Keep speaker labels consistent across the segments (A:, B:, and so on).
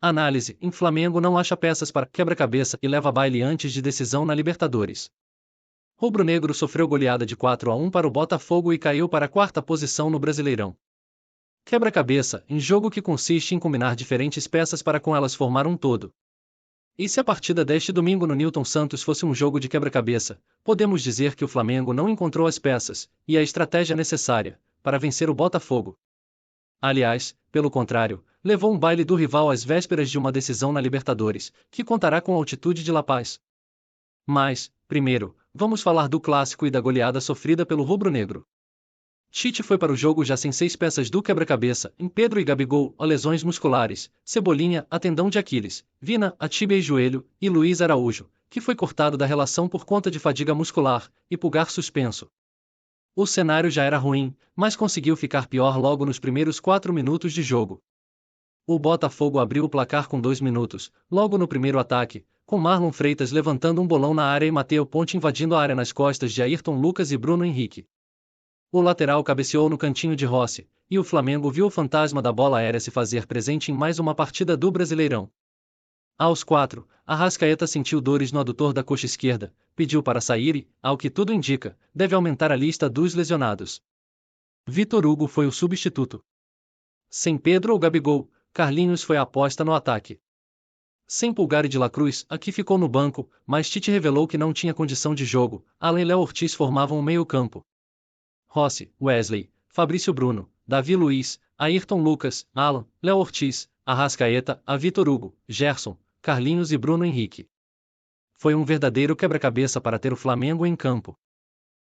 A: Análise: Flamengo não acha peças para quebra-cabeça e leva baile antes de decisão na Libertadores. Rubro-negro sofreu goleada de 4-1 para o Botafogo e caiu para a quarta posição no Brasileirão. Quebra-cabeça, em jogo que consiste em combinar diferentes peças para com elas formar um todo. E se a partida deste domingo no Newton Santos fosse um jogo de quebra-cabeça, podemos dizer que o Flamengo não encontrou as peças e a estratégia necessária para vencer o Botafogo. Aliás, pelo contrário, levou um baile do rival às vésperas de uma decisão na Libertadores, que contará com a altitude de La Paz. Mas, primeiro, vamos falar do clássico e da goleada sofrida pelo rubro-negro. Tite foi para o jogo já sem 6 peças do quebra-cabeça, em Pedro e Gabigol, a lesões musculares, Cebolinha, a tendão de Aquiles, Vina, a tíbia e joelho, e Luiz Araújo, que foi cortado da relação por conta de fadiga muscular, e Pulgar suspenso. O cenário já era ruim, mas conseguiu ficar pior logo nos primeiros 4 minutos de jogo. O Botafogo abriu o placar com 2 minutos, logo no primeiro ataque, com Marlon Freitas levantando um bolão na área e Matteo Ponte invadindo a área nas costas de Ayrton Lucas e Bruno Henrique. O lateral cabeceou no cantinho de Rossi, e o Flamengo viu o fantasma da bola aérea se fazer presente em mais uma partida do Brasileirão. Aos 4, Arrascaeta sentiu dores no adutor da coxa esquerda, pediu para sair e, ao que tudo indica, deve aumentar a lista dos lesionados. Vitor Hugo foi o substituto. Sem Pedro ou Gabigol, Carlinhos foi a aposta no ataque. Sem Pulgar e de La Cruz, aqui ficou no banco, mas Tite revelou que não tinha condição de jogo, além Léo Ortiz formavam um meio-campo. Rossi, Wesley, Fabrício Bruno, Davi Luiz, Ayrton Lucas, Alan, Léo Ortiz, Arrascaeta, a Vitor Hugo, Gerson, Carlinhos e Bruno Henrique. Foi um verdadeiro quebra-cabeça para ter o Flamengo em campo.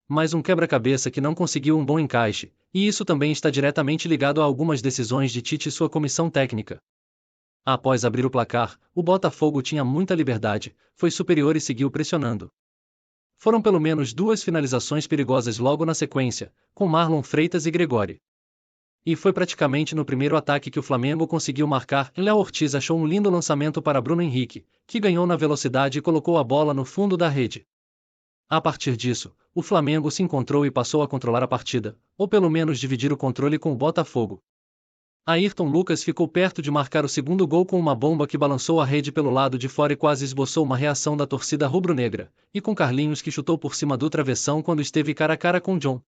A: Mas um quebra-cabeça que não conseguiu um bom encaixe, e isso também está diretamente ligado a algumas decisões de Tite e sua comissão técnica. Após abrir o placar, o Botafogo tinha muita liberdade, foi superior e seguiu pressionando. Foram pelo menos 2 finalizações perigosas logo na sequência, com Marlon Freitas e Gregóri. E foi praticamente no primeiro ataque que o Flamengo conseguiu marcar. Léo Ortiz achou um lindo lançamento para Bruno Henrique, que ganhou na velocidade e colocou a bola no fundo da rede. A partir disso, o Flamengo se encontrou e passou a controlar a partida, ou pelo menos dividir o controle com o Botafogo. Ayrton Lucas ficou perto de marcar o segundo gol com uma bomba que balançou a rede pelo lado de fora e quase esboçou uma reação da torcida rubro-negra, e com Carlinhos que chutou por cima do travessão quando esteve cara a cara com John.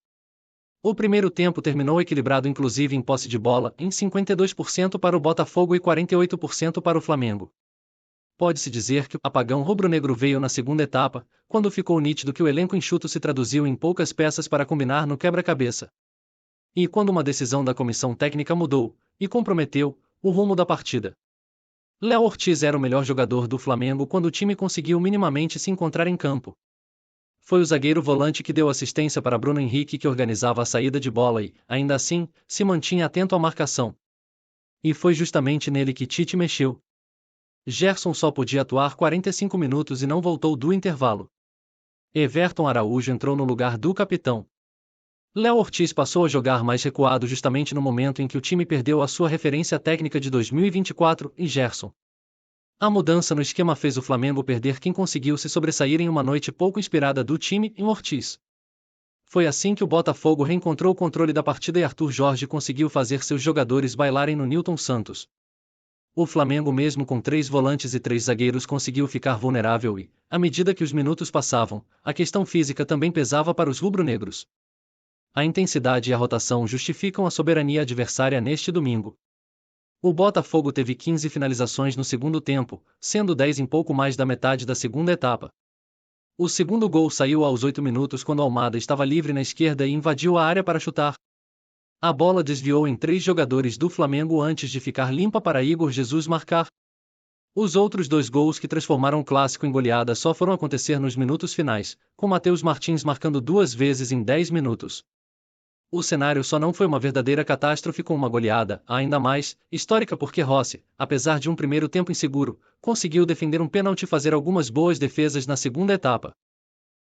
A: O primeiro tempo terminou equilibrado inclusive em posse de bola, em 52% para o Botafogo e 48% para o Flamengo. Pode-se dizer que o apagão rubro-negro veio na segunda etapa, quando ficou nítido que o elenco enxuto se traduziu em poucas peças para combinar no quebra-cabeça. E quando uma decisão da comissão técnica mudou, e comprometeu, o rumo da partida. Léo Ortiz era o melhor jogador do Flamengo quando o time conseguiu minimamente se encontrar em campo. Foi o zagueiro volante que deu assistência para Bruno Henrique que organizava a saída de bola e, ainda assim, se mantinha atento à marcação. E foi justamente nele que Tite mexeu. Gerson só podia atuar 45 minutos e não voltou do intervalo. Everton Araújo entrou no lugar do capitão. Léo Ortiz passou a jogar mais recuado justamente no momento em que o time perdeu a sua referência técnica de 2024, e Gerson. A mudança no esquema fez o Flamengo perder quem conseguiu se sobressair em uma noite pouco inspirada do time, em Ortiz. Foi assim que o Botafogo reencontrou o controle da partida e Arthur Jorge conseguiu fazer seus jogadores bailarem no Newton Santos. O Flamengo mesmo com 3 volantes e 3 zagueiros conseguiu ficar vulnerável e, à medida que os minutos passavam, a questão física também pesava para os rubro-negros. A intensidade e a rotação justificam a soberania adversária neste domingo. O Botafogo teve 15 finalizações no segundo tempo, sendo 10 em pouco mais da metade da segunda etapa. O segundo gol saiu aos 8 minutos quando Almada estava livre na esquerda e invadiu a área para chutar. A bola desviou em 3 jogadores do Flamengo antes de ficar limpa para Igor Jesus marcar. Os outros 2 gols que transformaram o clássico em goleada só foram acontecer nos minutos finais, com Matheus Martins marcando 2 vezes em 10 minutos. O cenário só não foi uma verdadeira catástrofe com uma goleada, ainda mais, histórica porque Rossi, apesar de um primeiro tempo inseguro, conseguiu defender um pênalti e fazer algumas boas defesas na segunda etapa.